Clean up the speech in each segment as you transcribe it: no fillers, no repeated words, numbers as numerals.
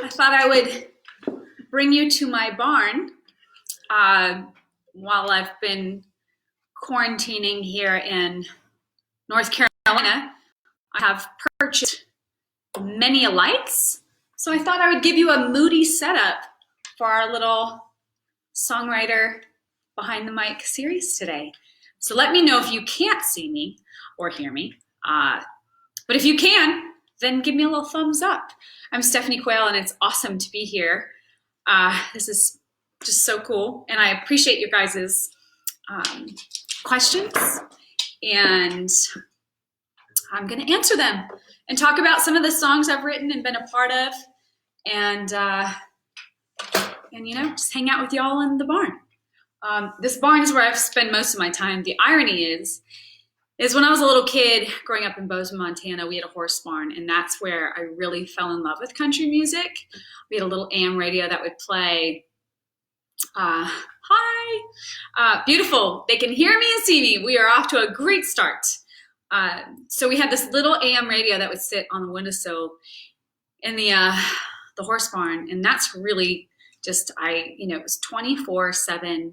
I thought I would bring you to my barn while I've been quarantining here in North Carolina. I have purchased many lights, so I thought I would give you a moody setup for our little Songwriter Behind the Mic series today. So let me know if you can't see me or hear me. But if you can, then give me a little thumbs up. I'm Stephanie Quayle, and it's awesome to be here. This is just so cool, and I appreciate you guys' questions, and I'm going to answer them and talk about some of the songs I've written and been a part of, and you know, just hang out with y'all in the barn. This barn is where I've spent most of my time. The irony is when I was a little kid growing up in Bozeman, Montana, we had a horse barn, and that's where I really fell in love with country music. We had a little AM radio that would play, hi, beautiful, they can hear me and see me. We are off to a great start. So we had this little AM radio that would sit on the windowsill in the horse barn, and that's really just, it was 24/7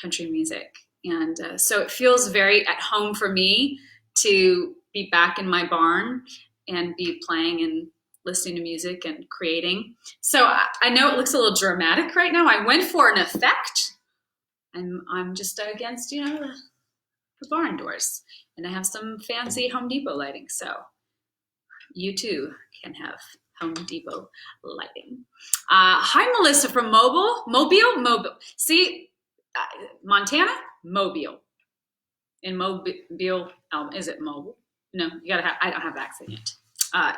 country music. And so it feels very at home for me to be back in my barn and be playing and listening to music and creating. So I know it looks a little dramatic right now. I went for an effect. I'm just against, the barn doors. And I have some fancy Home Depot lighting. So you too can have Home Depot lighting. Hi, Melissa from Mobile. See, Montana, Mobile. In Mobile, is it mobile? No, I don't have the accent yet.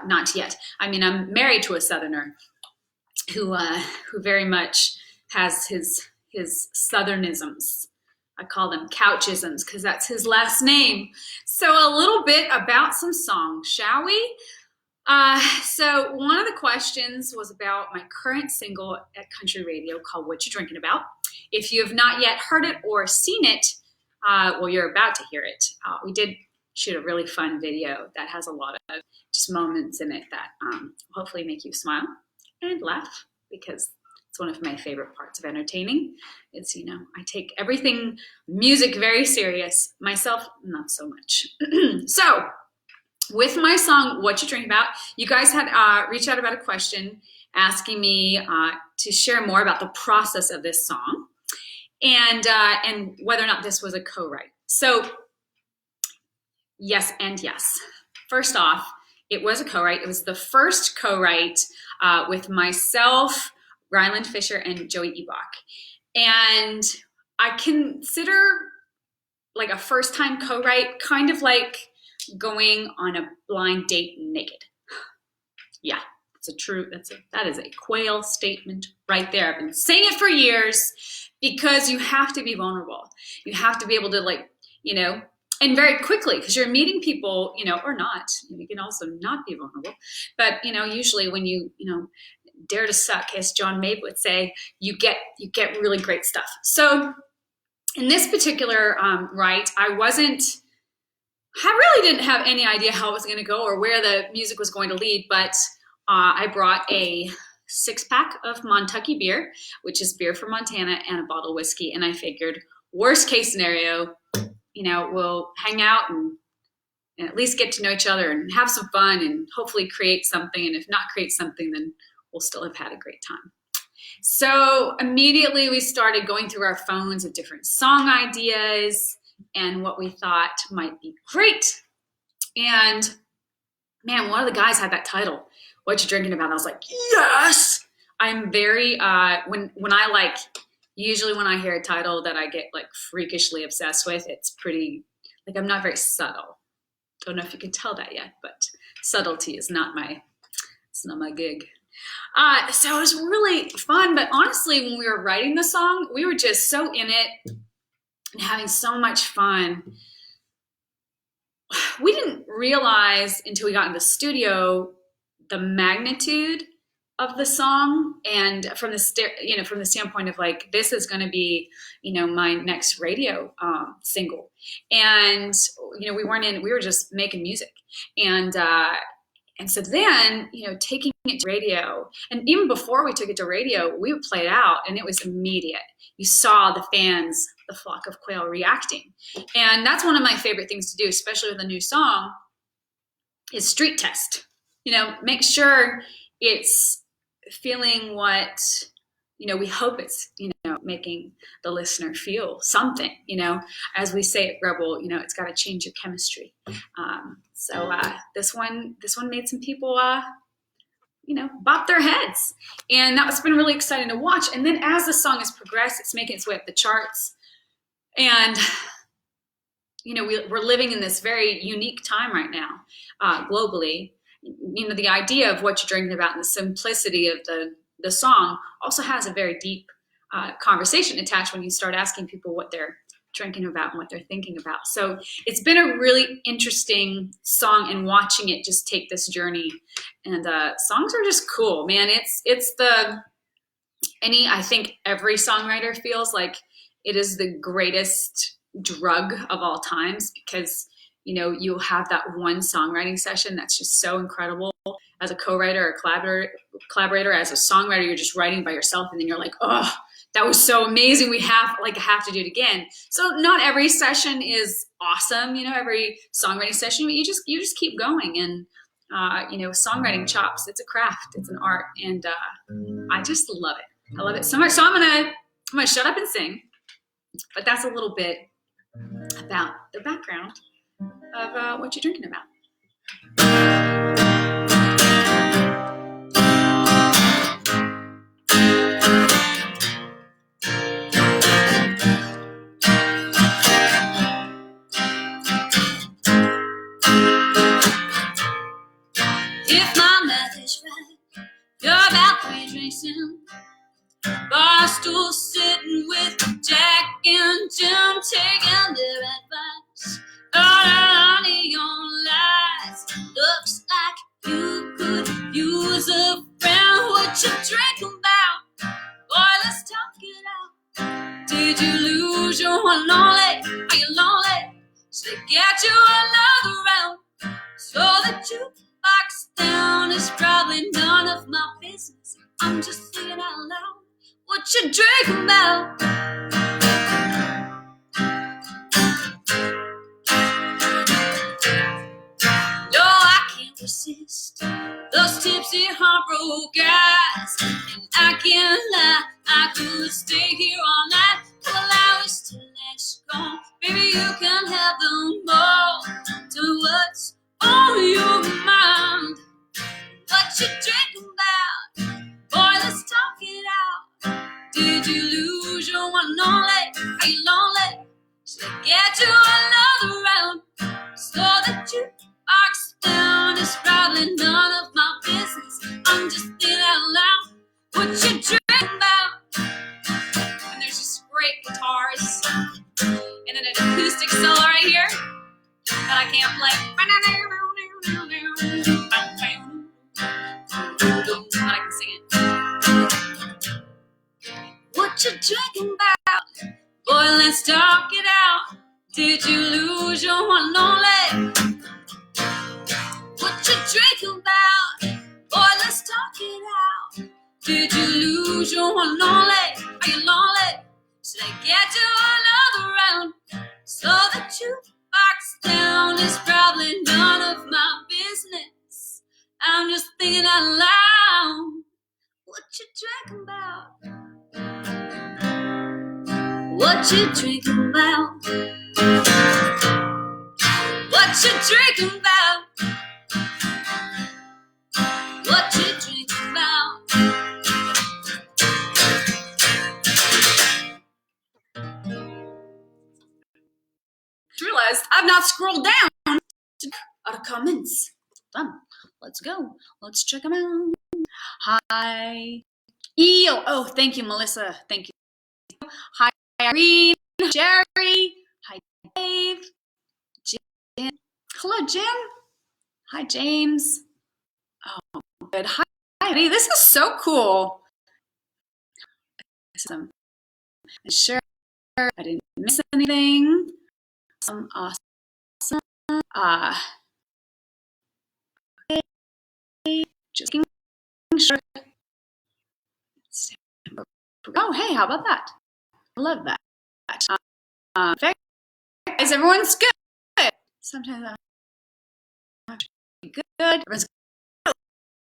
Not yet. I mean, I'm married to a Southerner who very much has his Southernisms. I call them couchisms because that's his last name. So a little bit about some songs, shall we? So one of the questions was about my current single at country radio called What You Drinking About. If you have not yet heard it or seen it, well, you're about to hear it. We did shoot a really fun video that has a lot of just moments in it that hopefully make you smile and laugh, because it's one of my favorite parts of entertaining. It's, I take everything music very serious. Myself, not so much. So with my song, What You Drink About, you guys had reached out about a question asking me to share more about the process of this song and whether or not this was a co-write. So yes and yes. First off, it was a co-write. It was the first co-write with myself, Ryland Fisher, and Joey Ebach. And I consider like a first-time co-write kind of like going on a blind date naked. Yeah, that is a Quayle statement right there. I've been saying it for years because you have to be vulnerable. You have to be able to and very quickly, because you're meeting people, or not. You can also not be vulnerable. But, usually when you dare to suck, as John Mabe would say, you get really great stuff. So in this particular write, I really didn't have any idea how it was going to go or where the music was going to lead, but I brought a 6-pack of Montucky beer, which is beer from Montana, and a bottle of whiskey. And I figured, worst case scenario, we'll hang out and at least get to know each other and have some fun and hopefully create something. And if not create something, then we'll still have had a great time. So immediately we started going through our phones of different song ideas and what we thought might be great. And man, one of the guys had that title, What You Drinking About? I was like, yes! I'm very, usually when I hear a title that I get like freakishly obsessed with, it's pretty, I'm not very subtle. Don't know if you can tell that yet, but subtlety is not my gig. So it was really fun, but honestly, when we were writing the song, we were just so in it and having so much fun. We didn't realize until we got in the studio the magnitude of the song, and from the standpoint of like, this is going to be my next radio single. And we were just making music, and And so then, taking it to radio, and even before we took it to radio, we would play it out, and it was immediate. You saw the fans, the flock of quail, reacting. And that's one of my favorite things to do, especially with a new song, is street test. Make sure it's feeling what, we hope it's, making the listener feel something, as we say at Rebel, it's got to change your chemistry. So this one made some people, bop their heads. And that's been really exciting to watch. And then as the song has progressed, it's making its way up the charts. And, we're living in this very unique time right now, globally. The idea of what you're drinking about and the simplicity of the song also has a very deep conversation attached when you start asking people what they're drinking about and what they're thinking about. So it's been a really interesting song, and watching it just take this journey. And songs are just cool, man. I think every songwriter feels like it is the greatest drug of all times, because you'll have that one songwriting session that's just so incredible. As a co-writer or collaborator, as a songwriter, you're just writing by yourself, and then you're like, oh, that was so amazing. I have to do it again. So not every session is awesome, every songwriting session, but you just keep going. And songwriting chops, it's a craft, it's an art, and I just love it. I love it so much. So I'm gonna shut up and sing, but that's a little bit about the background of what you're drinking about. If my math is right, you're about 3 drinks in, barstool sitting with Jack and Jim, taking their advice. All the neon lights, looks like you could use a friend. What you drink about? Boy, let's talk it out. Did you lose your one lonely? Are you lonely? Should I get you another round? So the jukebox down is probably none of my business. I'm just thinking out loud. What you drink about? No, I can't resist those tipsy heartbroken guys, and I can't lie, I could stay here all night. Well, I wish to let you go. Baby, you can have them all. Do what's on your mind. What you drink about? Boy, let's talk it out. Did you lose your one lonely? Are you lonely? Should I get you another round? Slow the jukebox down, it's probably none of my business. I'm just thinking out loud. What you drink about? And there's just great guitars, and then an acoustic solo right here that I can't play. But I can sing it. What you drinking about? Boy, let's talk it out. Did you lose your one lonely? What you drinking about? Boy, let's talk it out. Did you lose your one lonely? Are you lonely? Should I get you another round? So the jukebox down is probably none of my business. I'm just thinking out loud. What you drinking about? What you drinking about? What you drinking about? What you drinking about? Realized I've not scrolled down to our comments. Done. Let's go. Let's check them out. Hi. Eel. Oh, thank you, Melissa. Thank you. Hi, Irene. Jerry. Hi, Dave. Jim. Hello, Jim. Hi, James. Oh, good. Hi, Eddie. This is so cool. Awesome. Sure, I didn't miss anything. Awesome. Just making sure. Oh, hey, how about that? I love that. Guys, everyone's good. Sometimes I'm good. Everyone's good.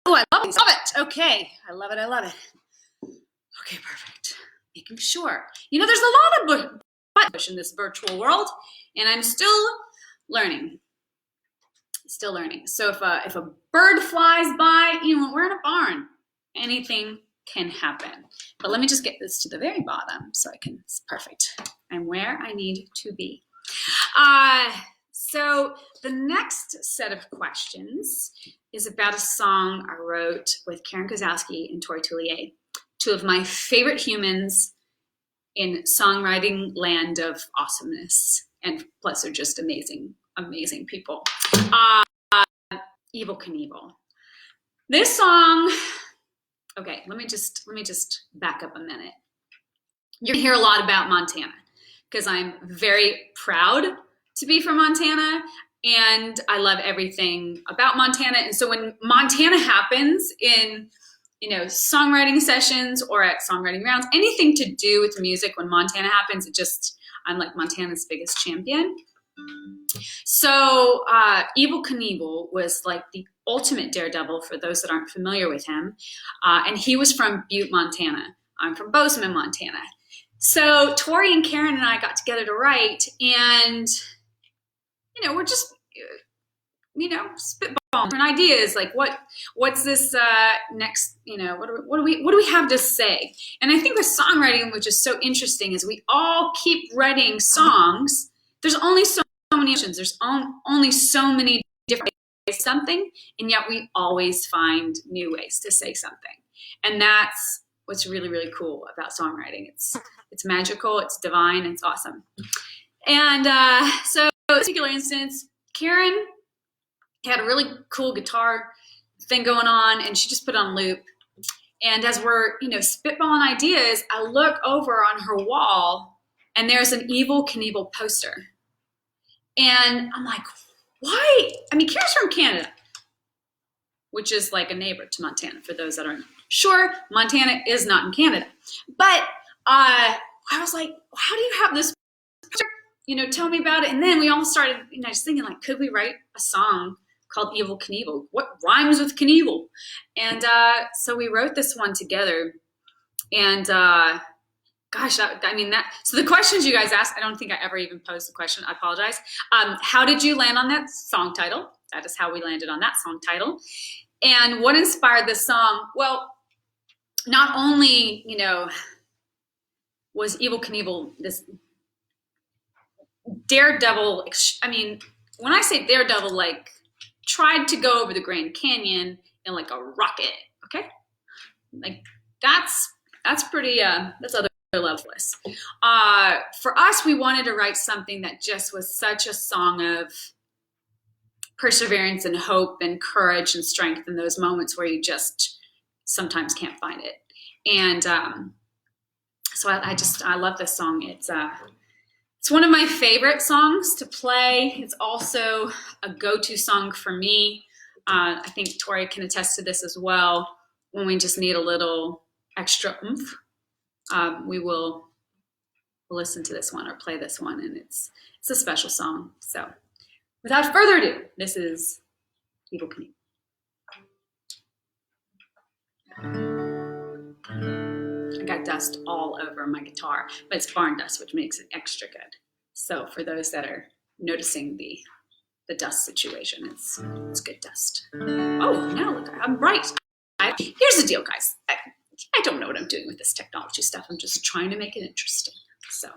Oh, I love it. Okay, I love it. Okay, perfect. Making sure. There's a lot of bush in this virtual world, and I'm still learning. So if a bird flies by, we're in a barn. Anything can happen. But let me just get this to the very bottom so I can. It's perfect. I'm where I need to be. So the next set of questions is about a song I wrote with Karen Kozowski and Tori Tullier, two of my favorite humans in songwriting land of awesomeness, and plus they're just amazing people. Evel Knievel. This song. Okay, let me just back up a minute. You're gonna hear a lot about Montana because I'm very proud to be from Montana, and I love everything about Montana. And so when Montana happens in songwriting sessions or at songwriting rounds, anything to do with music, when Montana happens, I'm like Montana's biggest champion. So Evel Knievel was like the ultimate daredevil for those that aren't familiar with him. And he was from Butte, Montana. I'm from Bozeman, Montana. So Tori and Karen and I got together to write, and we're just spitballing different ideas, like what's this next, what do we have to say? And I think with songwriting, which is so interesting, is we all keep writing songs. There's only so many options. There's only so many different ways to say something, and yet we always find new ways to say something. And that's what's really, really cool about songwriting. It's magical, it's divine, it's awesome. And so in this particular instance, Karen had a really cool guitar thing going on, and she just put it on loop. And as we're, spitballing ideas, I look over on her wall, and there's an Evel Knievel poster. And I'm like, why? I mean, Karen's from Canada, which is like a neighbor to Montana. For those that aren't sure, Montana is not in Canada. But I was like, how do you have this poster? Tell me about it. And then we all started, just thinking, like, could we write a song called Evel Knievel? What rhymes with Knievel? And so we wrote this one together. And gosh, so the questions you guys asked, I don't think I ever even posed the question. I apologize. How did you land on that song title? That is how we landed on that song title. And what inspired this song? Well, not only, was Evel Knievel this daredevil, when I say daredevil, like tried to go over the Grand Canyon in like a rocket, okay? Like that's pretty, that's other levels. For us, we wanted to write something that just was such a song of perseverance and hope and courage and strength in those moments where you just sometimes can't find it. And so I love this song. It's one of my favorite songs to play. It's also a go-to song for me. I think Tori can attest to this as well. When we just need a little extra oomph, we'll listen to this one or play this one, and it's a special song. So without further ado, this is Evel Knievel. I got dust all over my guitar, but it's barn dust, which makes it extra good. So for those that are noticing the dust situation, it's good dust. Oh, now look, I'm right. Here's the deal, guys. I don't know what I'm doing with this technology stuff. I'm just trying to make it interesting. So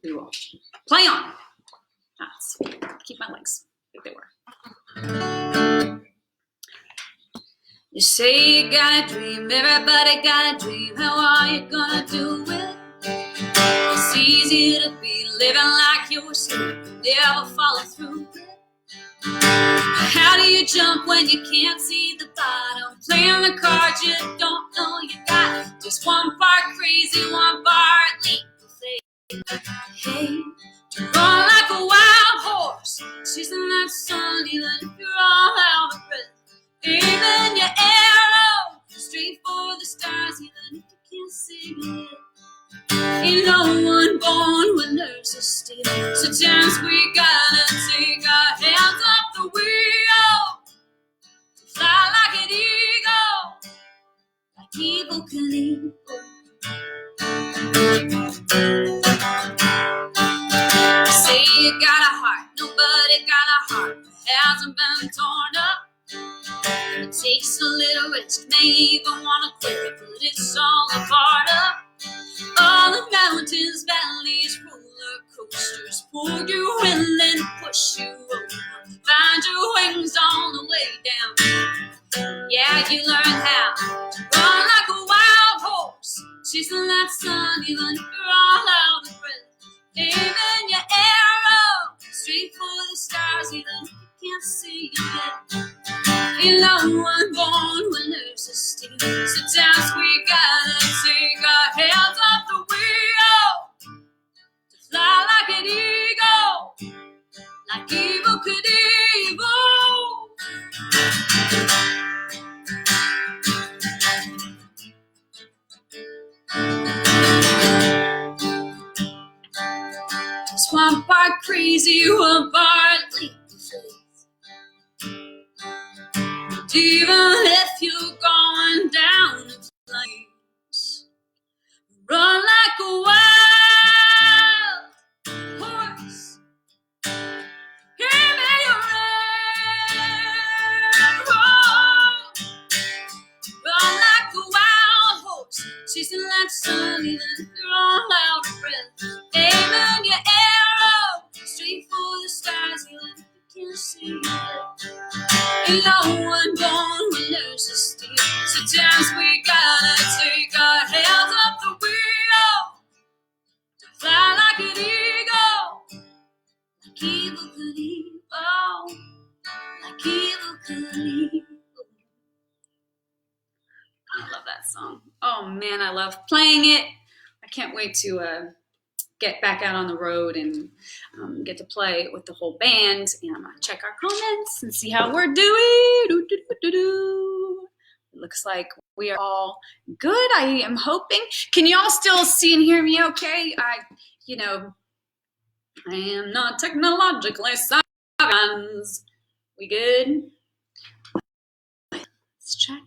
we will play on. Keep my legs like they were. You say you got a dream, everybody got a dream. How are you gonna do it? It's easy to be living like you're scared, never follow through it. How do you jump when you can't see the bottom? Playing the cards you don't know you got. Just one part crazy, one part leap. Hey, to run like a wild horse, chasing that sun, even if you're all out of breath. Even your stars, even if you can't see it. Ain't no one born with nerves of steel. Sometimes we gotta take our hands off the wheel to fly like an eagle, like evil Knievel. Say you got a heart, nobody got a heart that hasn't been torn up. It takes a little risk, may even wanna quit, but it's all a part of all the mountains, valleys, roller coasters, pull you in and push you over. Find your wings on the way down. Yeah, you learn how to run like a wild horse, chasing that sun even if you're all out of breath. Aiming your arrow straight for the stars, even if you can't see it yet. Ain't no one born with nerves of steel. Sometimes we gotta take our hands off the wheel to fly like an eagle, like evil Knievel. It's one part crazy, one part leap of faith. Even if you're going down in flames, run like a wild horse. Give me your arrow. Run like a wild horse, chasing that sun, even if you're all out of breath. Aiming your arrow straight for the stars, even if you can't see it. Ain't no one born with nerves of steel. Sometimes we gotta take our hands off the wheel to fly like an eagle, like evil Knievel, like evil Knievel. I love that song. Oh man, I love playing it. I can't wait to get back out on the road and get to play with the whole band and check our comments and see how we're doing. It looks like we are all good. I am hoping. Can you all still see and hear me okay? I am not technologically savvy. We good? Let's check.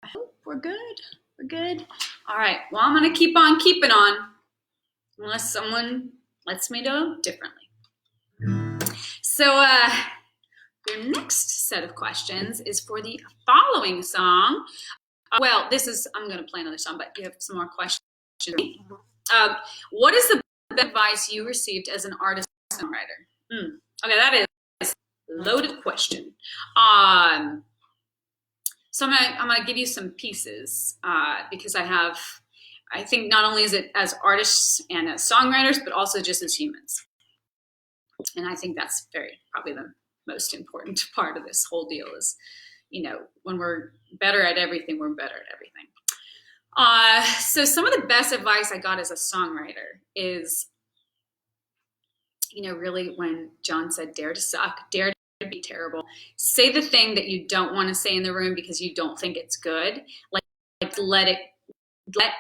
I hope we're good. We're good. All right. Well, I'm going to keep on keeping on unless someone lets me know differently. So your next set of questions is for the following song. I'm going to play another song, but you have some more questions. What is the best advice you received as an artist and songwriter? Okay, that is a loaded question. So I'm gonna give you some pieces because I think not only is it as artists and as songwriters, but also just as humans. And I think that's probably the most important part of this whole deal is, when we're better at everything, we're better at everything. So some of the best advice I got as a songwriter is, really when John said, dare to suck, dare to be terrible. Say the thing that you don't want to say in the room because you don't think it's good. Like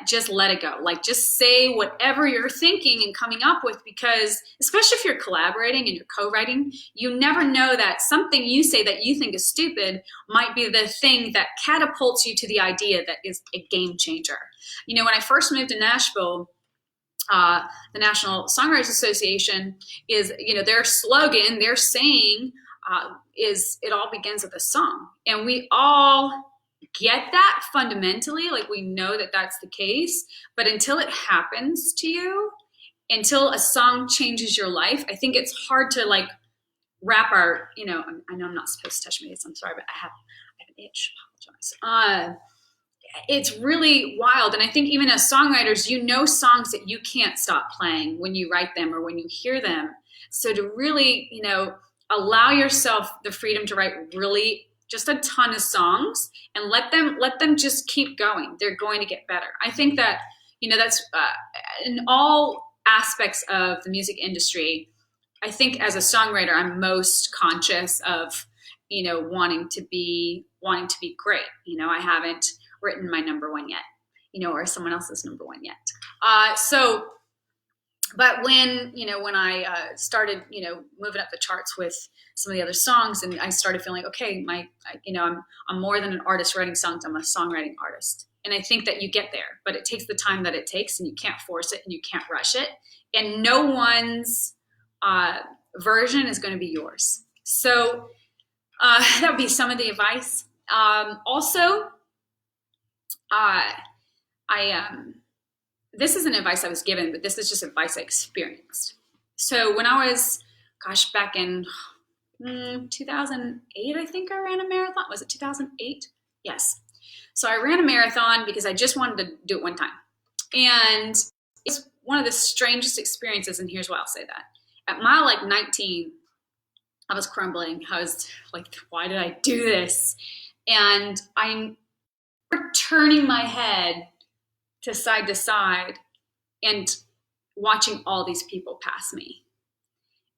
just let it go. Like just say whatever you're thinking and coming up with, because especially if you're collaborating and you're co-writing, you never know that something you say that you think is stupid might be the thing that catapults you to the idea that is a game changer. When I first moved to Nashville, the National Songwriters Association is, their slogan, their saying is it all begins with a song. And we all get that fundamentally, like we know that that's the case, but until it happens to you, until a song changes your life, I think it's hard to wrap our, I know I'm not supposed to touch my face, I'm sorry, but I have an itch, apologize. It's really wild. And I think even as songwriters, songs that you can't stop playing when you write them or when you hear them. So to really, allow yourself the freedom to write really just a ton of songs and let them just keep going. They're going to get better. I think that, that's in all aspects of the music industry. I think as a songwriter, I'm most conscious of, wanting to be great. I haven't written my number one yet, or someone else's number one yet. But when I started, moving up the charts with some of the other songs, and I started feeling, okay, I'm more than an artist writing songs. I'm a songwriting artist. And I think that you get there, but it takes the time that it takes, and you can't force it and you can't rush it. And no one's version is going to be yours. So that would be some of the advice. This isn't advice I was given, but this is just advice I experienced. So when I was, back in 2008, I think I ran a marathon. Was it 2008? Yes. So I ran a marathon because I just wanted to do it one time. And it's one of the strangest experiences, and here's why I'll say that. At mile 19, I was crumbling. I was like, why did I do this? And I'm turning my head to side and watching all these people pass me.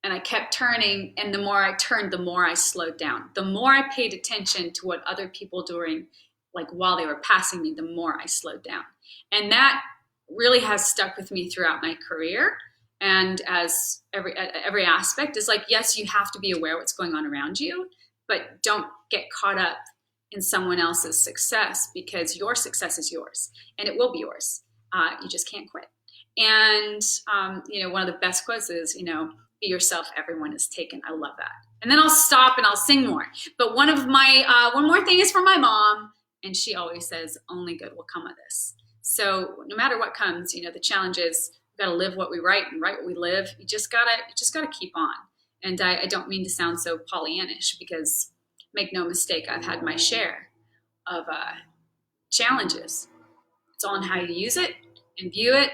And I kept turning, and the more I turned, the more I slowed down. The more I paid attention to what other people doing, like while they were passing me, the more I slowed down. And that really has stuck with me throughout my career. And as every aspect is like, yes, you have to be aware of what's going on around you, but don't get caught up in someone else's success, because your success is yours and it will be yours. You just can't quit. And, one of the best quotes is, be yourself, everyone is taken. I love that. And then I'll stop and I'll sing more. But one more thing is for my mom. And she always says, only good will come of this. So no matter what comes, the challenge is we've got to live what we write and write what we live. You just gotta keep on. And I don't mean to sound so Pollyannish, because make no mistake, I've had my share of challenges. It's all in how you use it and view it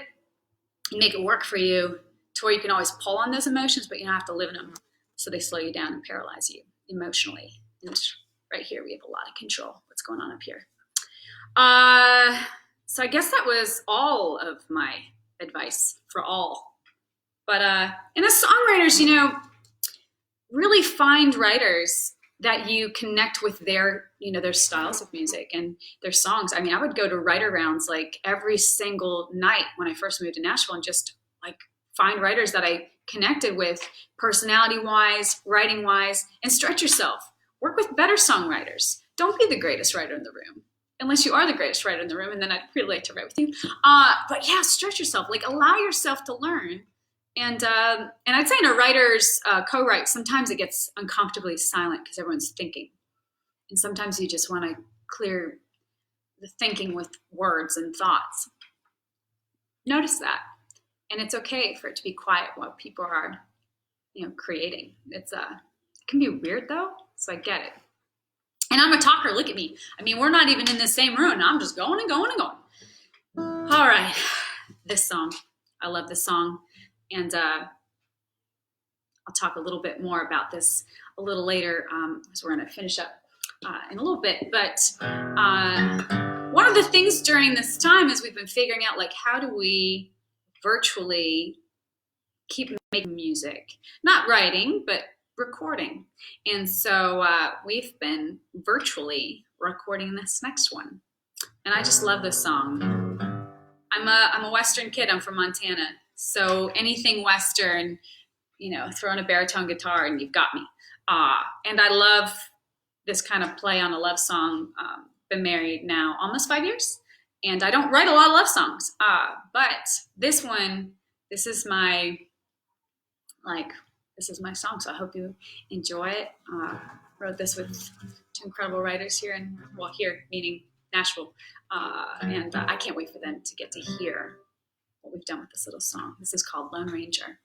and make it work for you, to where you can always pull on those emotions, but you don't have to live in them, so they slow you down and paralyze you emotionally. And right here, we have a lot of control. What's going on up here? So I guess that was all of my advice for all. But and as songwriters, really find writers that you connect with their styles of music and their songs. I mean, I would go to writer rounds like every single night when I first moved to Nashville, and just like find writers that I connected with, personality-wise, writing-wise, and stretch yourself. Work with better songwriters. Don't be the greatest writer in the room, unless you are the greatest writer in the room, and then I'd really like to write with you. But yeah, stretch yourself. Like, allow yourself to learn. And I'd say in a writer's co-write, sometimes it gets uncomfortably silent because everyone's thinking. And sometimes you just want to clear the thinking with words and thoughts. Notice that. And it's okay for it to be quiet while people are, creating. It can be weird though, so I get it. And I'm a talker, look at me. I mean, we're not even in the same room. I'm just going and going and going. All right, this song. I love this song. And I'll talk a little bit more about this a little later, as we're going to finish up in a little bit. But one of the things during this time is we've been figuring out, like, how do we virtually keep making music? Not writing, but recording. And so we've been virtually recording this next one. And I just love this song. I'm a Western kid. I'm from Montana. So anything Western, throw in a baritone guitar and you've got me. And I love this kind of play on a love song. Been married now almost 5 years. And I don't write a lot of love songs. But this one, this is my song. So I hope you enjoy it. Wrote this with two incredible writers here meaning Nashville. And I can't wait for them to get to hear what we've done with this little song. This is called Lone Ranger.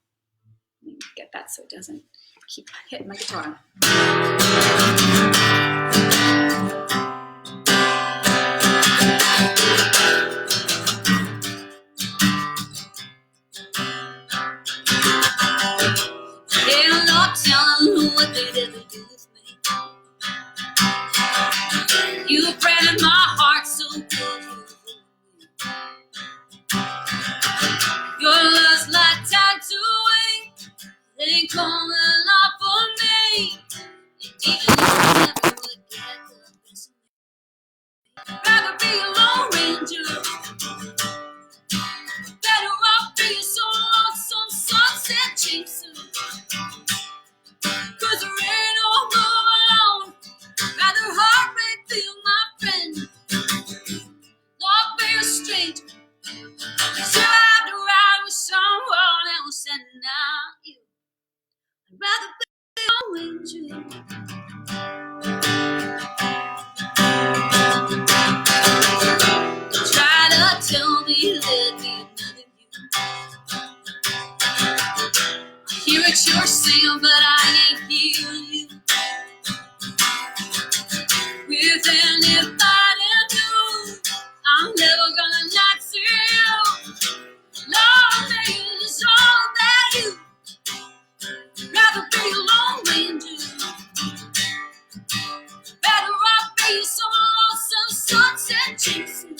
Let me get that so it doesn't keep hitting my guitar. Ain't no telling what they'd ever do with me. You branded my heart so good. Your love's like tattooing, they ain't coming up for me. And even if you never would your sin, but I ain't healed you with anybody new. I'm never gonna not see you. Love me is all that you rather be alone than do. Better off be some lonesome sunset chasing.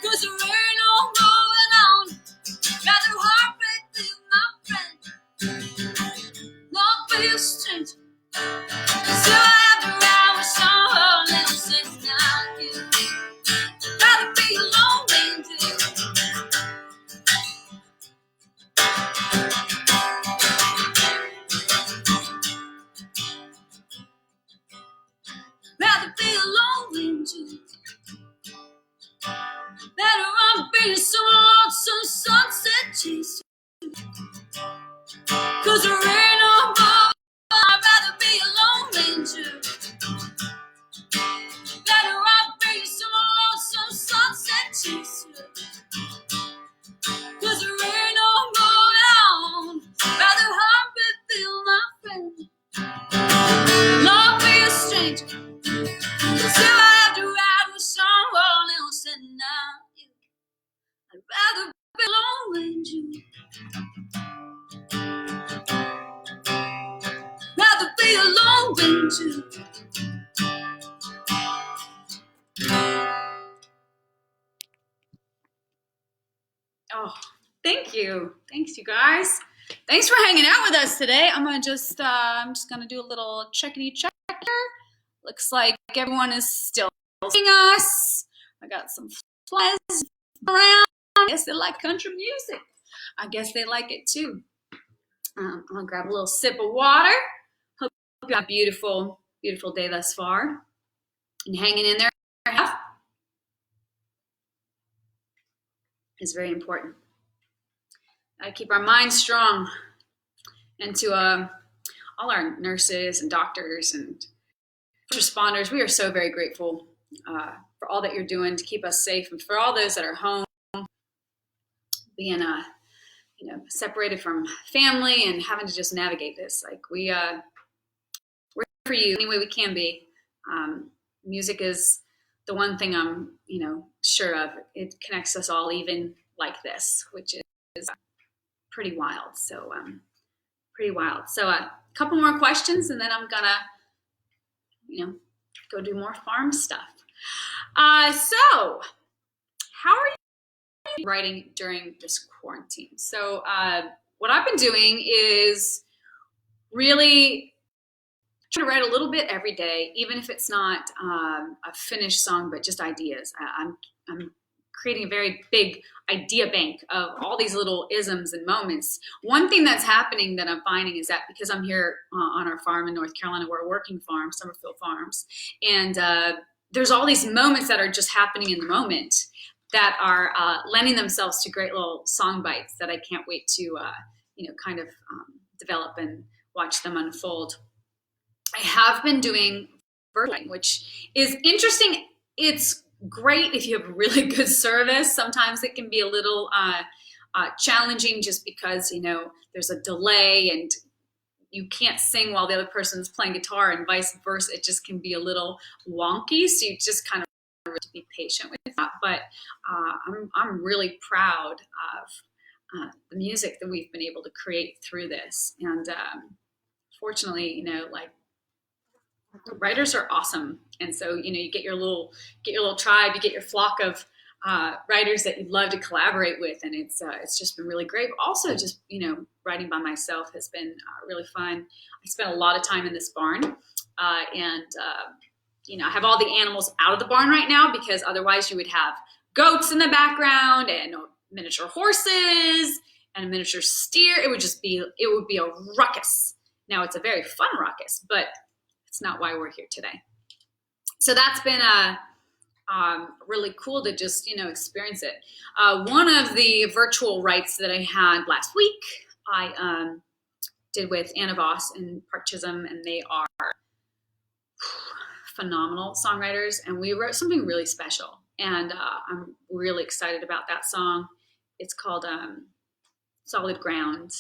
'Cause there ain't no moving on. Rather heartbreak than my friend. Not be a stranger. So after I was someone else and not you. Rather be alone than do. Rather be alone than do. Better off being some lonesome sunset chaser. 'Cause there ain't no more. I'd rather be alone than you. Better off being some lonesome sunset chaser. 'Cause there ain't no more on. Rather harm it feel my friend. Not be a stranger. 'Cause if I have to ride with someone else and not you, I'd rather be alone than you. Rather be alone than you. Oh, thank you. Thanks, you guys. Thanks for hanging out with us today. I'm just gonna do a little checkity check here. Looks like everyone is still seeing us. I got some flies around. I guess they like country music. I guess they like it too. I'm gonna grab a little sip of water. Hope you have a beautiful, beautiful day thus far. And hanging in there is very important. Gotta keep our minds strong. And to all our nurses and doctors and first responders, we are so very grateful for all that you're doing to keep us safe, and for all those that are home, being separated from family and having to just navigate this. Like we're here for you any way we can be. Music is the one thing I'm sure of. It connects us all, even like this, which is pretty wild. So pretty wild. So a couple more questions, and then I'm gonna go do more farm stuff. So how are you writing during this quarantine? So what I've been doing is really trying to write a little bit every day, even if it's not a finished song, but just ideas. I'm creating a very big idea bank of all these little isms and moments. One thing that's happening that I'm finding is that because I'm here on our farm in North Carolina, we're a working farm, Summerfield Farms, and there's all these moments that are just happening in the moment that are lending themselves to great little song bites that I can't wait to develop and watch them unfold. I have been doing versioning, which is interesting. It's great if you have really good service. Sometimes it can be a little challenging just because there's a delay and you can't sing while the other person's playing guitar and vice versa. It just can be a little wonky, so you just kind of have to be patient with that. But I'm really proud of the music that we've been able to create through this, and fortunately, the writers are awesome, and so you get your little tribe, you get your flock of writers that you'd love to collaborate with, and it's just been really great. But also, just writing by myself has been really fun. I spent a lot of time in this barn, and I have all the animals out of the barn right now because otherwise you would have goats in the background and miniature horses and a miniature steer. It would be a ruckus. Now it's a very fun ruckus, but it's not why we're here today. So that's been really cool to just experience it. One of the virtual writes that I had last week, I did with Anna Voss and Park Chisholm, and they are phenomenal songwriters, and we wrote something really special, and I'm really excited about that song. It's called Solid Ground,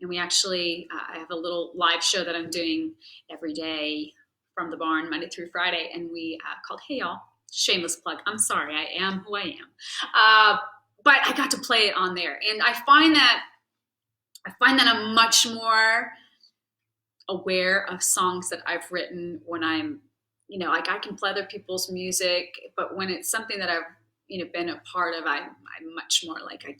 And we actually, I have a little live show that I'm doing every day from the barn, Monday through Friday, and we called Hey Y'all. Shameless plug. I'm sorry, I am who I am. But I got to play it on there, and I find that I'm much more aware of songs that I've written when I'm, like I can play other people's music, but when it's something that I've, been a part of, I'm much more like I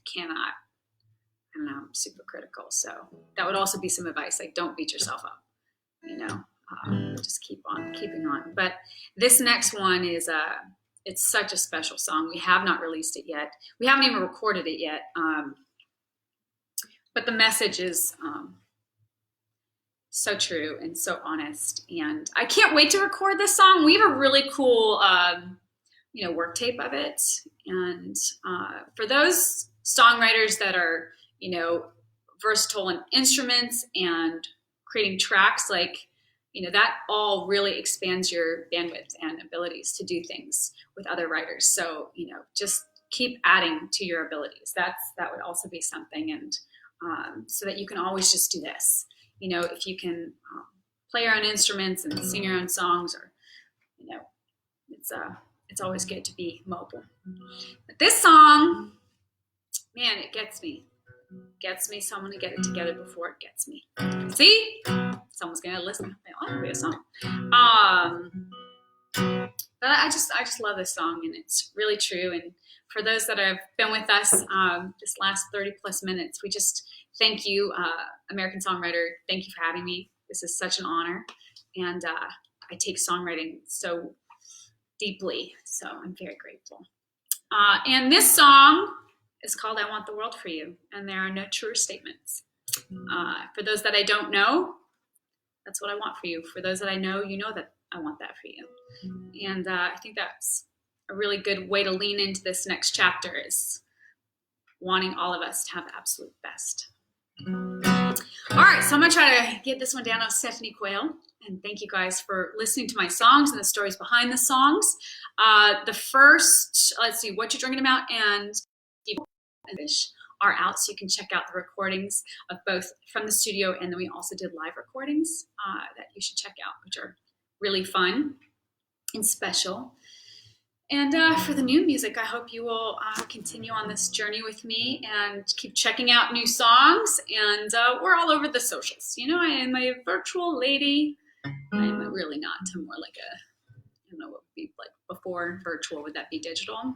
don't know, I'm super critical. So that would also be some advice, like don't beat yourself up, just keep on keeping on. But this next one is, it's such a special song. We have not released it yet. We haven't even recorded it yet. But the message is so true and so honest. And I can't wait to record this song. We have a really cool, work tape of it. And for those songwriters that are, versatile in instruments and creating tracks, like, that all really expands your bandwidth and abilities to do things with other writers. So, just keep adding to your abilities. That would also be something. And so that you can always just do this. If you can play your own instruments and sing your own songs, or, it's always good to be mobile. But this song, man, it gets me. So I'm going to get it together before it gets me. See? Someone's going to listen. Oh, it'll be a song. But I just love this song, and it's really true. And for those that have been with us this last 30 plus minutes, we just thank you, American Songwriter. Thank you for having me. This is such an honor. And I take songwriting so deeply, so I'm very grateful. And this song is called I Want the World for You, and there are no truer statements. For those that I don't know, that's what I want for you. For those that I know, you know that I want that for you. And I think that's a really good way to lean into this next chapter, is wanting all of us to have the absolute best. All right, so I'm gonna try to get this one down on Stephanie Quayle, and thank you guys for listening to my songs and the stories behind the songs. The first, let's see, What You Drinking About and are out, so you can check out the recordings of both from the studio, and then we also did live recordings that you should check out, which are really fun and special. And for the new music, I hope you will continue on this journey with me and keep checking out new songs. And we're all over the socials. I am a virtual lady. I'm really not. I'm more like I don't know what would be like before virtual. Would that be digital?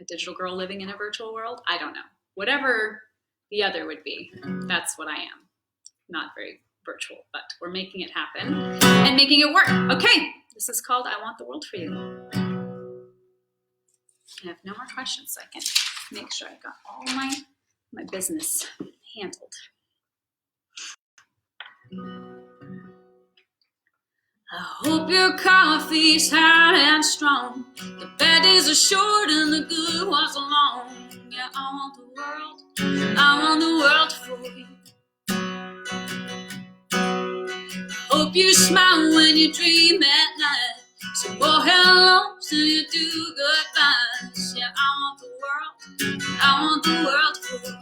A digital girl living in a virtual world? I don't know. Whatever the other would be, that's what I am. Not very virtual, but we're making it happen and making it work. Okay, this is called I Want the World for You. I have no more questions, so I can make sure I got all my business handled. I hope your coffee's hot and strong. The bad days are short and the good ones are long. Yeah, I want the world for you. Hope you smile when you dream at night. So go hellos and you do goodbyes. Yeah, I want the world for you.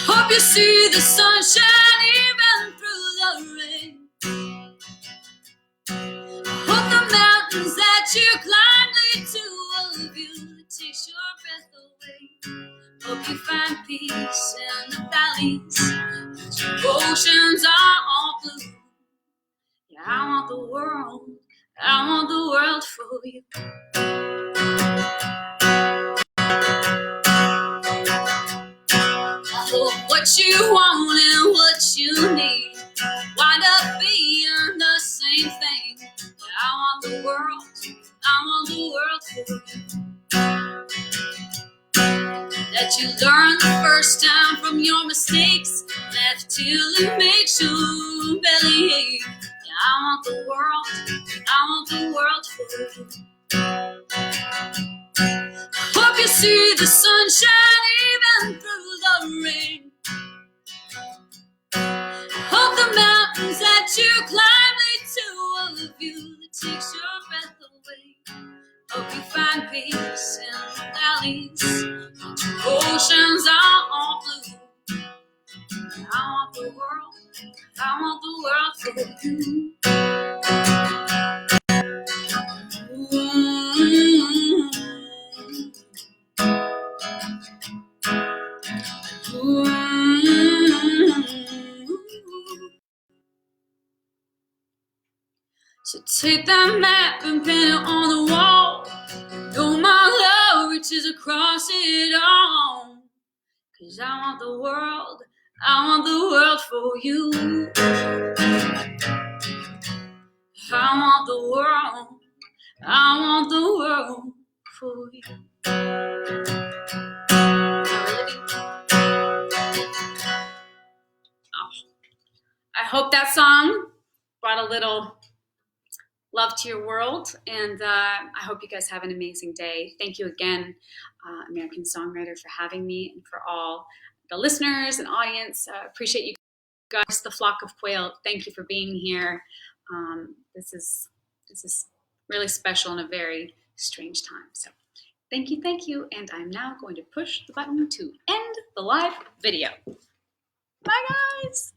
Hope you see the sunshine even through the rain. Hope the mountains that you climb lead to a view that takes your breath away. Hope you find peace in the valleys. Your oceans are all blue. Yeah, I want the world for you. I hope what you want and what you need wind up being the same thing. Yeah, I want the world for you. That you learn the first time from your mistakes, laugh till it makes your belly ache. Yeah, I want the world for you. Hope you see the sunshine even through the rain. Hope the mountains that you climb lead to a view that takes your breath away. Hope you find peace in the valleys. Your oceans are all blue. I want the world for you. So take that map and pin it on the wall. Know my love reaches across it all. 'Cause I want the world for you. I want the world for you. I hope that song brought a little love to your world, and I hope you guys have an amazing day. Thank you again, American Songwriter, for having me, and for all the listeners and audience. Appreciate you guys, the flock of Quayle. Thank you for being here. This is really special in a very strange time. So thank you, and I'm now going to push the button to end the live video. Bye, guys.